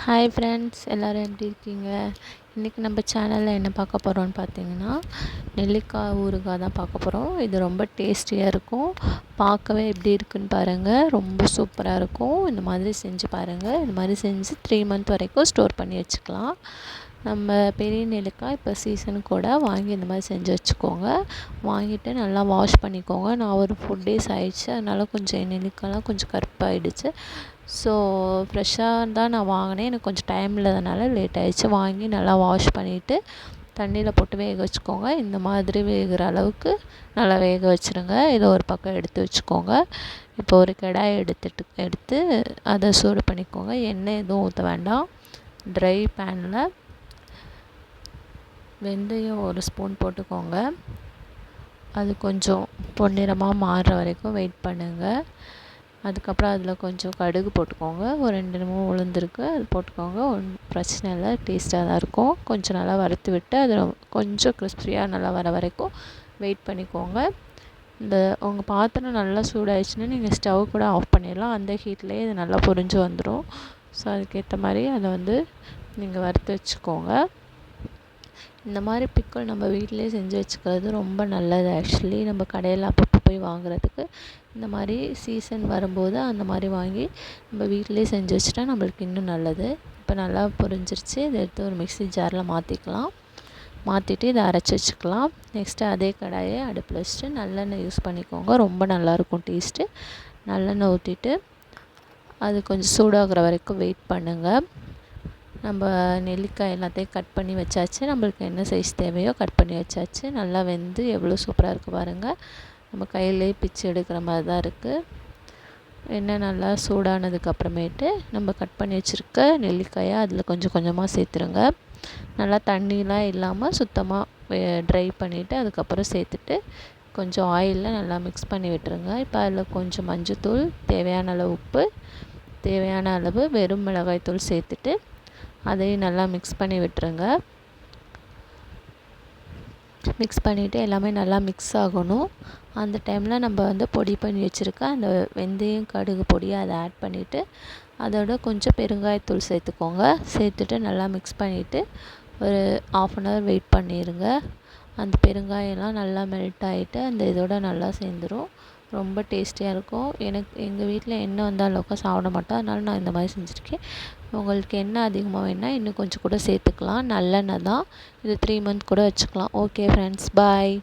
Hi friends, எல்லோரும் எப்படி இருக்கீங்க? இன்றைக்கி நம்ம சேனலில் என்ன பார்க்க போகிறோன்னு பார்த்தீங்கன்னா, நெல்லிக்காய் ஊறுகாய் தான் பார்க்க போகிறோம். இது ரொம்ப டேஸ்டியாக இருக்கும். பார்க்கவே எப்படி இருக்குன்னு பாருங்கள், ரொம்ப சூப்பராக இருக்கும். இந்த மாதிரி செஞ்சு பாருங்கள். இந்த மாதிரி செஞ்சு 3 மந்த் வரைக்கும் ஸ்டோர் பண்ணி வச்சுக்கலாம். நம்ம பெரிய நெல்லிக்காய் இப்போ சீசன் கூட வாங்கி இந்த மாதிரி செஞ்சு வச்சுக்கோங்க. வாங்கிட்டு நல்லா வாஷ் பண்ணிக்கோங்க. நான் ஒரு 4 days ஆயிடுச்சு, அதனால் கொஞ்சம் நெல்லிக்காய்லாம் கொஞ்சம் கருப்பாயிடுச்சு. ஸோ ஃப்ரெஷ்ஷாக தான் நான் வாங்கினேன். எனக்கு கொஞ்சம் டைம் இல்லாதனால லேட் ஆகிடுச்சு. வாங்கி நல்லா வாஷ் பண்ணிவிட்டு தண்ணியில் போட்டு வேக வச்சுக்கோங்க. இந்த மாதிரி வேகிற அளவுக்கு நல்லா வேக வச்சுருங்க. இதை ஒரு பக்கம் எடுத்து வச்சுக்கோங்க. இப்போ ஒரு கடாயை எடுத்து அதை சூடு பண்ணிக்கோங்க. எண்ணெய் எதுவும் ஊற்ற வேண்டாம். ட்ரை பேனில் வெந்தயம் 1 ஸ்பூன் போட்டுக்கோங்க. அது கொஞ்சம் பொன்னிறமாக மாறுற வரைக்கும் வெயிட் பண்ணுங்கள். அதுக்கப்புறம் அதில் கொஞ்சம் கடுகு போட்டுக்கோங்க. ஒரு 2 உளுந்து இருக்குது, அது போட்டுக்கோங்க. ஒன்றும் பிரச்சனை இல்லை, டேஸ்ட்டாக தான் இருக்கும். கொஞ்சம் நல்லா வறுத்து விட்டு அதில் கொஞ்சம் கிறிஸ்பியாக நல்லா வர வரைக்கும் வெயிட் பண்ணிக்கோங்க. உங்கள் பாத்திரம் நல்லா சூடாயிடுச்சுன்னா நீங்கள் ஸ்டவ் கூட ஆஃப் பண்ணிடலாம். அந்த ஹீட்லேயே இது நல்லா பொரிஞ்சு வந்துடும். ஸோ அதுக்கேற்ற மாதிரி அதை நீங்கள் வறுத்து வச்சுக்கோங்க. இந்த மாதிரி பிக்கல் நம்ம வீட்டிலே செஞ்சு வச்சுக்கிறது ரொம்ப நல்லது. ஆக்சுவலி நம்ம கடையில் அப்பப்போ போய் வாங்குறதுக்கு இந்த மாதிரி சீசன் வரும்போது அந்த மாதிரி வாங்கி நம்ம வீட்டிலே செஞ்சு வச்சுட்டா நம்மளுக்கு இன்னும் நல்லது. இப்போ நல்லா பொரிஞ்சிருச்சு. இதை எடுத்து ஒரு மிக்ஸி ஜாரில் மாற்றிட்டு இதை அரைச்சி வச்சுக்கலாம். நெக்ஸ்ட்டு அதே கடாயை அடுப்பில் வச்சுட்டு நல்லெண்ணெய் யூஸ் பண்ணிக்கோங்க. ரொம்ப நல்லாயிருக்கும் டேஸ்ட்டு. நல்லெண்ணெய் ஊற்றிட்டு அது கொஞ்சம் சூடாகிற வரைக்கும் வெயிட் பண்ணுங்கள். நம்ம நெல்லிக்காய் எல்லாத்தையும் கட் பண்ணி வச்சாச்சு. நம்மளுக்கு என்ன சைஸ் தேவையோ கட் பண்ணி வச்சாச்சு. நல்லா வெந்து எவ்வளோ சூப்பராக இருக்குது பாருங்கள். நம்ம கையிலே பிச்சு எடுக்கிற மாதிரி தான் இருக்குது. எண்ணெய் நல்லா சூடானதுக்கப்புறமேட்டு நம்ம கட் பண்ணி வச்சுருக்க நெல்லிக்காயை அதில் கொஞ்சம் கொஞ்சமாக சேர்த்துருங்க. நல்லா தண்ணிலாம் இல்லாமல் சுத்தமாக ட்ரை பண்ணிவிட்டு அதுக்கப்புறம் சேர்த்துட்டு கொஞ்சம் ஆயிலில் நல்லா மிக்ஸ் பண்ணி விட்டுருங்க. இப்போ அதில் கொஞ்சம் மஞ்சள்தூள், தேவையான அளவு உப்பு, தேவையான அளவு வெறும் மிளகாய்த்தூள் சேர்த்துட்டு அதையும் நல்லா மிக்ஸ் பண்ணி விட்டுருங்க. மிக்ஸ் பண்ணிவிட்டு எல்லாமே நல்லா மிக்ஸ் ஆகணும். அந்த டைமில் நம்ம பொடி பண்ணி வச்சுருக்க அந்த வெந்தயம் கடுகு பொடியை அதை ஆட் பண்ணிவிட்டு அதோட கொஞ்சம் பெருங்காயத்தூள் சேர்த்துக்கோங்க. சேர்த்துட்டு நல்லா மிக்ஸ் பண்ணிவிட்டு ஒரு 1/2 an hour வெயிட் பண்ணிடுங்க. அந்த பெருங்காயம்லாம் நல்லா மெல்ட் ஆகிட்டு அந்த இதோட நல்லா சேர்ந்துடும். ரொம்ப டேஸ்டியாக இருக்கும். எங்கள் வீட்டில் எண்ணெய் வந்து அளவுக்கு சாப்பிட மாட்டோம், அதனால நான் இந்த மாதிரி செஞ்சுருக்கேன். உங்களுக்கு எண்ணெய் அதிகமாக வேணால் இன்னும் கொஞ்சம் கூட சேர்த்துக்கலாம். நல்லெண்ணெய் தான். இது 3 month கூட வச்சுக்கலாம். ஓகே ஃப்ரெண்ட்ஸ், பாய்.